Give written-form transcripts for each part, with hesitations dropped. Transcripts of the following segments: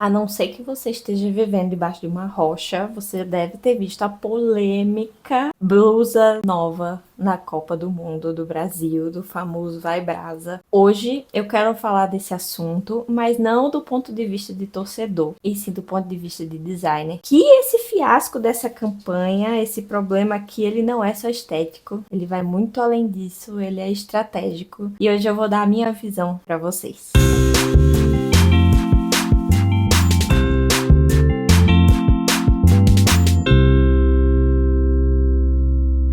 A não ser que você esteja vivendo debaixo de uma rocha, você deve ter visto a polêmica blusa nova na Copa do Mundo do Brasil, do famoso Vai Brasa. Hoje eu quero falar desse assunto, mas não do ponto de vista de torcedor, e sim do ponto de vista de designer. Que esse fiasco dessa campanha, esse problema aqui, ele não é só estético, ele vai muito além disso, ele é estratégico. E hoje eu vou dar a minha visão para vocês.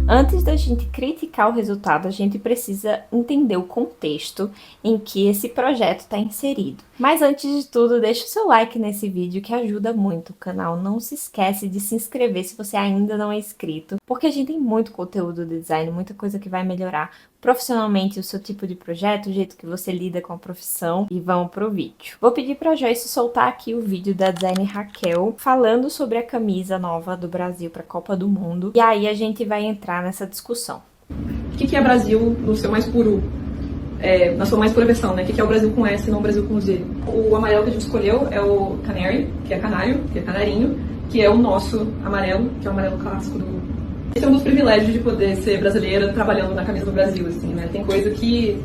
Antes da gente criticar o resultado, a gente precisa entender o contexto em que esse projeto está inserido. Mas antes de tudo, deixa o seu like nesse vídeo que ajuda muito o canal. Não se esquece de se inscrever se você ainda não é inscrito, porque a gente tem muito conteúdo de design, muita coisa que vai melhorar profissionalmente o seu tipo de projeto, o jeito que você lida com a profissão. E vamos pro vídeo. Vou pedir para a Joyce soltar aqui o vídeo da designer Raquel falando sobre a camisa nova do Brasil para a Copa do Mundo. E aí a gente vai entrar nessa discussão. O que é Brasil no seu mais puro, na sua mais pura versão, né? O que é o Brasil com S e não o Brasil com Z? O amarelo que a gente escolheu é o Canary, que é canário, que é canarinho, que é o nosso amarelo, que é o amarelo clássico do... Esse é um dos privilégios de poder ser brasileira trabalhando na camisa do Brasil, assim, né? Tem coisa que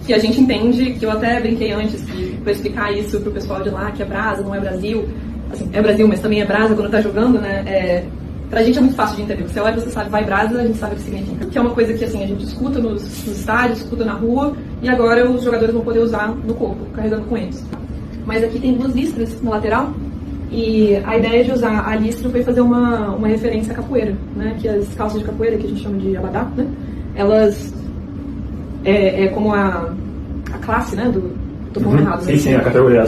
a gente entende, que eu até brinquei antes, para explicar isso pro pessoal de lá, que é Brasa, não é Brasil. Assim, é Brasil, mas também é Brasa quando tá jogando, né? Pra gente é muito fácil de entender. Você olha, você sabe, vai Brasa, a gente sabe o que significa. Que é uma coisa que, assim, a gente escuta nos estádios, escuta na rua, e agora os jogadores vão poder usar no corpo, carregando com eles. Mas aqui tem duas listras na lateral, e a ideia de usar a listra foi fazer uma referência à capoeira, né? Que as calças de capoeira, que a gente chama de abadá, né? Elas é como a classe, né? Tô falando errado. Sim, a categoria.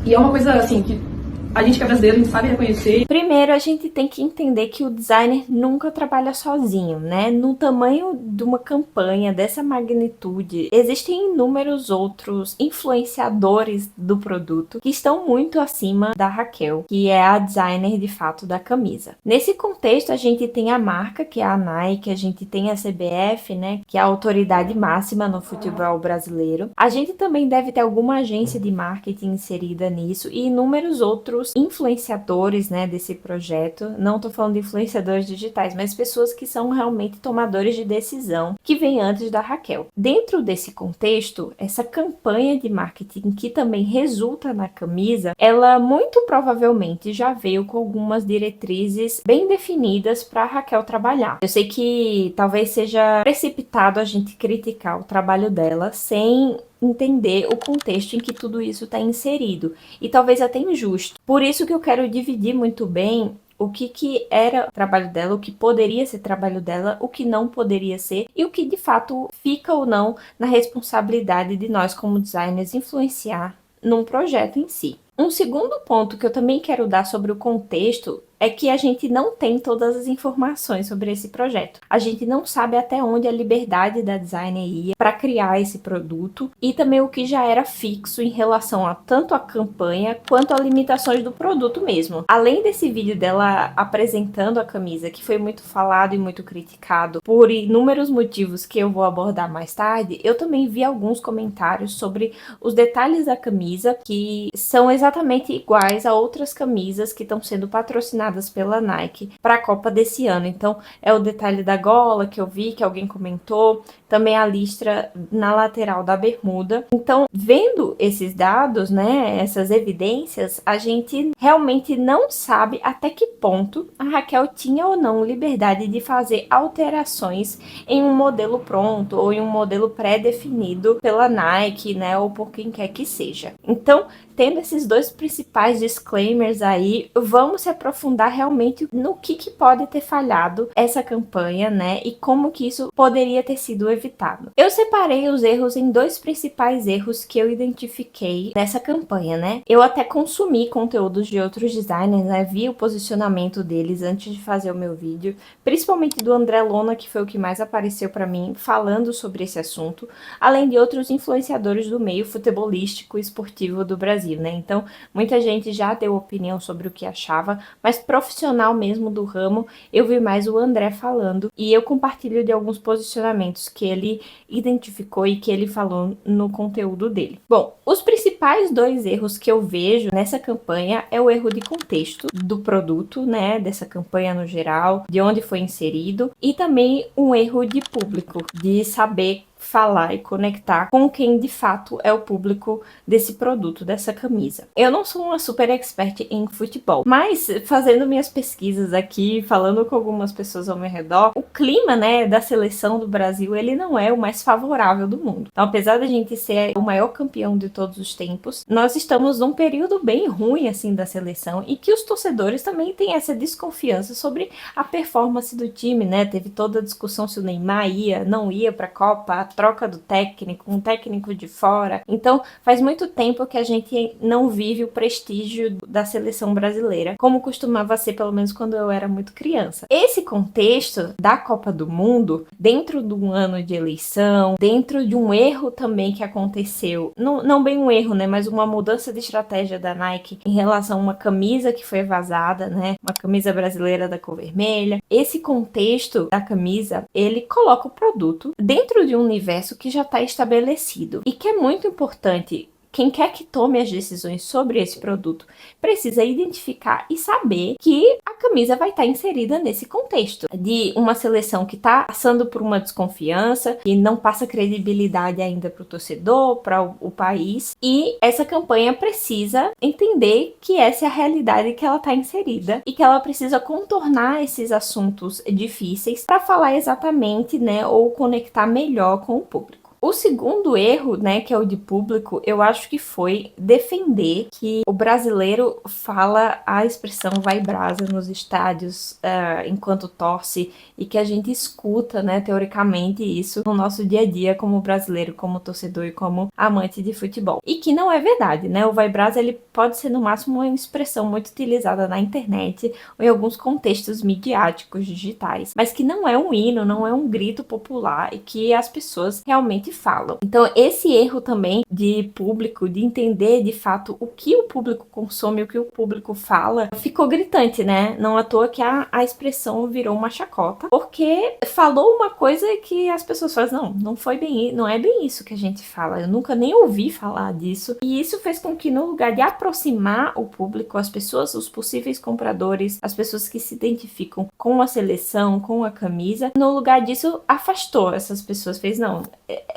E é uma coisa, assim, que a gente que é brasileiro, a gente sabe reconhecer. Primeiro, a gente tem que entender que o designer nunca trabalha sozinho, né? No tamanho de uma campanha dessa magnitude, existem inúmeros outros influenciadores do produto que estão muito acima da Raquel, que é a designer de fato da camisa. Nesse contexto, a gente tem a marca, que é a Nike, a gente tem a CBF, né? Que é a autoridade máxima no futebol brasileiro. A gente também deve ter alguma agência de marketing inserida nisso e inúmeros outros influenciadores, né, desse projeto. Não tô falando de influenciadores digitais, mas pessoas que são realmente tomadores de decisão, que vem antes da Raquel. Dentro desse contexto, essa campanha de marketing que também resulta na camisa, ela muito provavelmente já veio com algumas diretrizes bem definidas para Raquel trabalhar. Eu sei que talvez seja precipitado a gente criticar o trabalho dela sem entender o contexto em que tudo isso está inserido, e talvez até injusto. Por isso que eu quero dividir muito bem o que era trabalho dela, o que poderia ser trabalho dela, o que não poderia ser, e o que de fato fica ou não na responsabilidade de nós como designers influenciar num projeto em si. Um segundo ponto que eu também quero dar sobre o contexto é que a gente não tem todas as informações sobre esse projeto. A gente não sabe até onde a liberdade da designer ia para criar esse produto e também o que já era fixo em relação a tanto a campanha quanto a limitações do produto mesmo. Além desse vídeo dela apresentando a camisa, que foi muito falado e muito criticado por inúmeros motivos que eu vou abordar mais tarde, eu também vi alguns comentários sobre os detalhes da camisa que são exatamente iguais a outras camisas que estão sendo patrocinadas pela Nike para a Copa desse ano. Então é o detalhe da gola que eu vi, que alguém comentou, também a listra na lateral da bermuda. Então, vendo esses dados, né, essas evidências, a gente realmente não sabe até que ponto a Raquel tinha ou não liberdade de fazer alterações em um modelo pronto ou em um modelo pré-definido pela Nike, né, ou por quem quer que seja. Então, tendo esses dois principais disclaimers aí, vamos se aprofundar realmente no que pode ter falhado essa campanha, né, e como que isso poderia ter sido evitado. Eu separei os erros em dois principais erros que eu identifiquei nessa campanha, né. Eu até consumi conteúdos de outros designers, né, vi o posicionamento deles antes de fazer o meu vídeo, principalmente do André Lona, que foi o que mais apareceu para mim falando sobre esse assunto, além de outros influenciadores do meio futebolístico e esportivo do Brasil. Brasil, né? Então, muita gente já deu opinião sobre o que achava, mas profissional mesmo do ramo, eu vi mais o André falando e eu compartilho de alguns posicionamentos que ele identificou e que ele falou no conteúdo dele. Bom, os principais 2 erros que eu vejo nessa campanha é o erro de contexto do produto, né, dessa campanha no geral, de onde foi inserido, e também um erro de público, de saber falar e conectar com quem de fato é o público desse produto, dessa camisa. Eu não sou uma super expert em futebol, mas fazendo minhas pesquisas aqui, falando com algumas pessoas ao meu redor, o clima, né, da seleção do Brasil, ele não é o mais favorável do mundo. Então, apesar da gente ser o maior campeão de todos os tempos, nós estamos num período bem ruim, assim, da seleção, e que os torcedores também têm essa desconfiança sobre a performance do time, né? Teve toda a discussão se o Neymar ia, não ia pra Copa, troca do técnico, um técnico de fora. Então, faz muito tempo que a gente não vive o prestígio da seleção brasileira, como costumava ser, pelo menos quando eu era muito criança. Esse contexto da Copa do Mundo, dentro de um ano de eleição, dentro de um erro também que aconteceu, não bem um erro, né, mas uma mudança de estratégia da Nike em relação a uma camisa que foi vazada, né, uma camisa brasileira da cor vermelha. Esse contexto da camisa, ele coloca o produto dentro de um universo que já está estabelecido e que é muito importante. Quem quer que tome as decisões sobre esse produto precisa identificar e saber que a camisa vai estar inserida nesse contexto de uma seleção que está passando por uma desconfiança, que não passa credibilidade ainda para o torcedor, para o país, e essa campanha precisa entender que essa é a realidade que ela está inserida e que ela precisa contornar esses assuntos difíceis para falar exatamente, né, ou conectar melhor com o público. O segundo erro, né, que é o de público, eu acho que foi defender que o brasileiro fala a expressão vai brasa nos estádios enquanto torce e que a gente escuta, né, teoricamente isso no nosso dia a dia como brasileiro, como torcedor e como amante de futebol. E que não é verdade, né? O vai brasa, ele pode ser no máximo uma expressão muito utilizada na internet ou em alguns contextos midiáticos digitais, mas que não é um hino, não é um grito popular e que as pessoas realmente falam. Então, esse erro também de público, de entender de fato o que o público consome, o que o público fala, ficou gritante, né? Não à toa que a expressão virou uma chacota, porque falou uma coisa que as pessoas falam, não foi bem, não é bem isso que a gente fala, eu nunca nem ouvi falar disso. E isso fez com que, no lugar de aproximar o público, as pessoas, os possíveis compradores, as pessoas que se identificam com a seleção, com a camisa, no lugar disso, afastou essas pessoas, fez, não,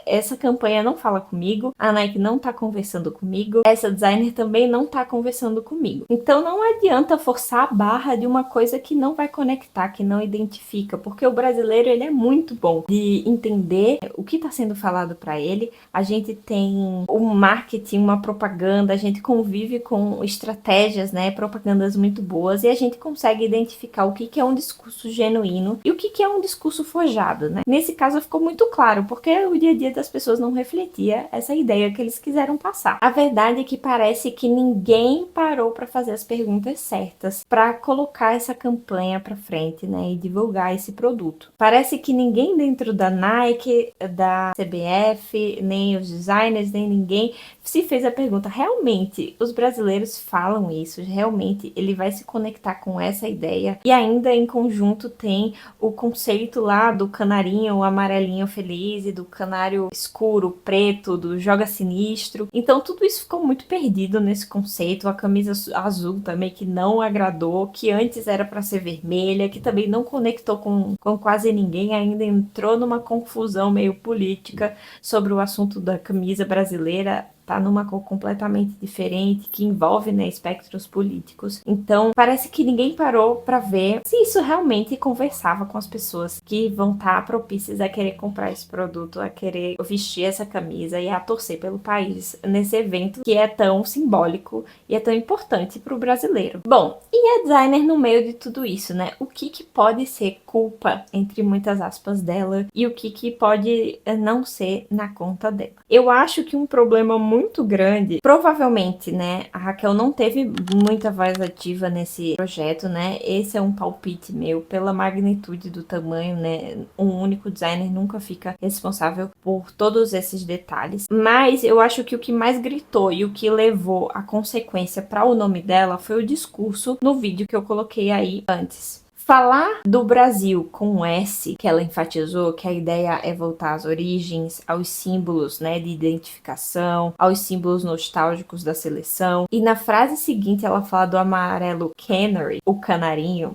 essa campanha não fala comigo, a Nike não tá conversando comigo, essa designer também não tá conversando comigo. Então não adianta forçar a barra de uma coisa que não vai conectar, que não identifica, porque o brasileiro, ele é muito bom de entender o que tá sendo falado para ele. A gente tem um marketing, uma propaganda, a gente convive com estratégias, né, propagandas muito boas, e a gente consegue identificar o que é um discurso genuíno e o que é um discurso forjado, né? Nesse caso ficou muito claro, porque o dia a dia das pessoas não refletia essa ideia que eles quiseram passar. A verdade é que parece que ninguém parou para fazer as perguntas certas para colocar essa campanha para frente, né, e divulgar esse produto. Parece que ninguém dentro da Nike, da CBF, nem os designers, nem ninguém se fez a pergunta, realmente os brasileiros falam isso? Realmente ele vai se conectar com essa ideia? E ainda em conjunto tem o conceito lá do canarinho, o amarelinho feliz e do canário escuro, preto, do joga sinistro. Então tudo isso ficou muito perdido nesse conceito. A camisa azul também que não agradou, que antes era para ser vermelha, que também não conectou com quase ninguém, ainda entrou numa confusão meio política sobre o assunto da camisa brasileira. Tá numa cor completamente diferente, que envolve, né, espectros políticos. Então, parece que ninguém parou para ver se isso realmente conversava com as pessoas que vão estar propícias a querer comprar esse produto, a querer vestir essa camisa e a torcer pelo país nesse evento que é tão simbólico e é tão importante para o brasileiro. Bom, e E a designer no meio de tudo isso, né? O que pode ser culpa, entre muitas aspas, dela e o que pode não ser na conta dela. Eu acho que um problema muito grande, provavelmente, né, a Raquel não teve muita voz ativa nesse projeto, né? Esse é um palpite meu, pela magnitude do tamanho, né? Um único designer nunca fica responsável por todos esses detalhes. Mas eu acho que o que mais gritou e o que levou a consequência para o nome dela foi o discurso no vídeo que eu coloquei aí antes. Falar do Brasil com um S, que ela enfatizou que a ideia é voltar às origens, aos símbolos, né, de identificação, aos símbolos nostálgicos da seleção. E na frase seguinte ela fala do amarelo canary, o canarinho.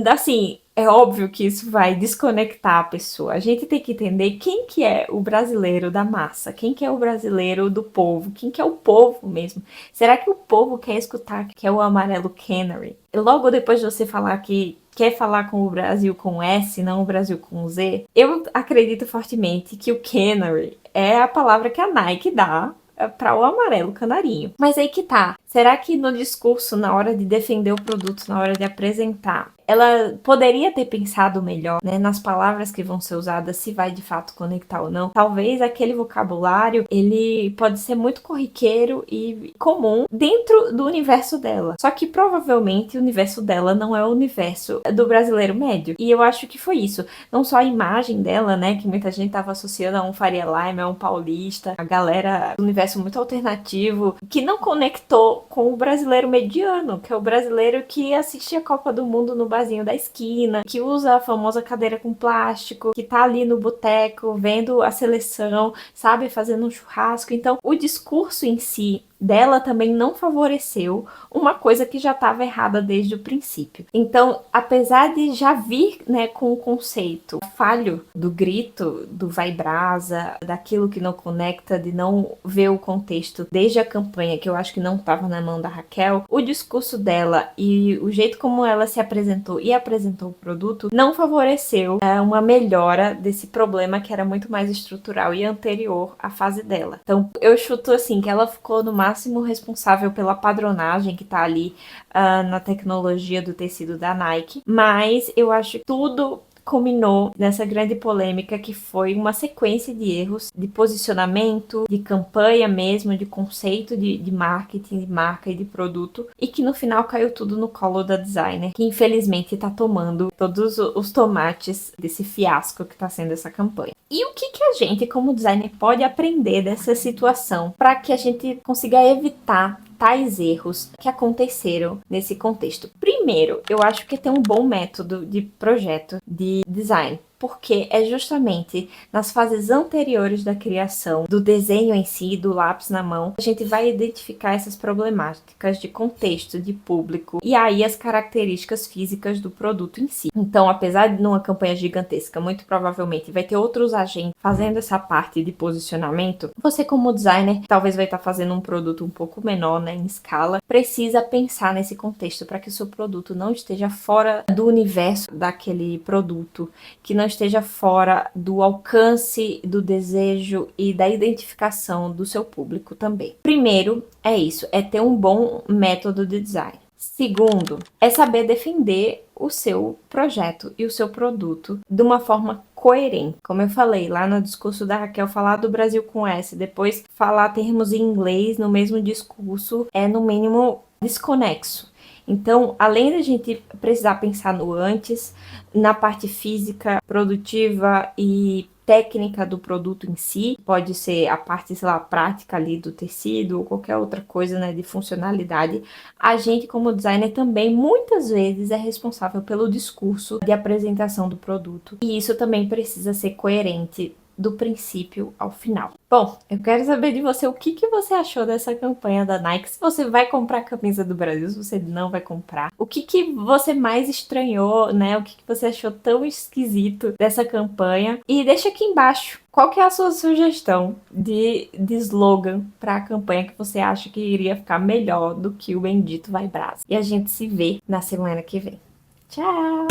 Assim, é óbvio que isso vai desconectar a pessoa. A gente tem que entender quem que é o brasileiro da massa, quem que é o brasileiro do povo, quem que é o povo mesmo. Será que o povo quer escutar que é o amarelo canary? E logo depois de você falar que quer falar com o Brasil com S, não o Brasil com Z, eu acredito fortemente que o canary é a palavra que a Nike dá para o amarelo canarinho. Mas aí que tá. Será que no discurso, na hora de defender o produto, na hora de apresentar, ela poderia ter pensado melhor, né, nas palavras que vão ser usadas, se vai de fato conectar ou não? Talvez aquele vocabulário, ele pode ser muito corriqueiro e comum dentro do universo dela. Só que provavelmente o universo dela não é o universo do brasileiro médio. E eu acho que foi isso. Não só a imagem dela, né, que muita gente tava associando a um Faria Lima, a um paulista, a galera do universo muito alternativo, que não conectou com o brasileiro mediano, que é o brasileiro que assiste a Copa do Mundo no barzinho da esquina, que usa a famosa cadeira com plástico, que tá ali no boteco vendo a seleção, sabe, fazendo um churrasco. Então, o discurso em si dela também não favoreceu uma coisa que já estava errada desde o princípio. Então, apesar de já vir, né, com o conceito falho do grito, do vai brasa, daquilo que não conecta, de não ver o contexto desde a campanha, que eu acho que não estava na mão da Raquel, o discurso dela e o jeito como ela se apresentou e apresentou o produto não favoreceu uma melhora desse problema que era muito mais estrutural e anterior à fase dela. Então, eu chuto assim, que ela ficou no máximo responsável pela padronagem que tá ali na tecnologia do tecido da Nike, mas eu acho que tudo culminou nessa grande polêmica que foi uma sequência de erros de posicionamento, de campanha mesmo, de conceito de marketing, de marca e de produto, e que no final caiu tudo no colo da designer, que infelizmente tá tomando todos os tomates desse fiasco que tá sendo essa campanha. E o que a gente, como designer, pode aprender dessa situação para que a gente consiga evitar tais erros que aconteceram nesse contexto? Primeiro, eu acho que tem um bom método de projeto de design, porque é justamente nas fases anteriores da criação, do desenho em si, do lápis na mão, a gente vai identificar essas problemáticas de contexto, de público, e aí as características físicas do produto em si. Então, apesar de numa campanha gigantesca, muito provavelmente vai ter outros agentes fazendo essa parte de posicionamento, você como designer, talvez vai estar fazendo um produto um pouco menor, né, em escala, precisa pensar nesse contexto para que o seu produto não esteja fora do universo daquele produto, que não esteja fora do alcance, do desejo e da identificação do seu público também. Primeiro, é isso, é ter um bom método de design. Segundo, é saber defender o seu projeto e o seu produto de uma forma coerente. Como eu falei lá no discurso da Raquel, falar do Brasil com S, depois falar termos em inglês no mesmo discurso é no mínimo desconexo. Então, além da gente precisar pensar no antes, na parte física, produtiva e técnica do produto em si, pode ser a parte, sei lá, prática ali do tecido ou qualquer outra coisa, né, de funcionalidade, a gente como designer também muitas vezes é responsável pelo discurso de apresentação do produto. E isso também precisa ser coerente do princípio ao final. Bom, eu quero saber de você o que você achou dessa campanha da Nike, se você vai comprar a camisa do Brasil, se você não vai comprar, o que você mais estranhou, né, o que você achou tão esquisito dessa campanha, e deixa aqui embaixo qual que é a sua sugestão de slogan para a campanha que você acha que iria ficar melhor do que o bendito Vai Brasa. E a gente se vê na semana que vem. Tchau!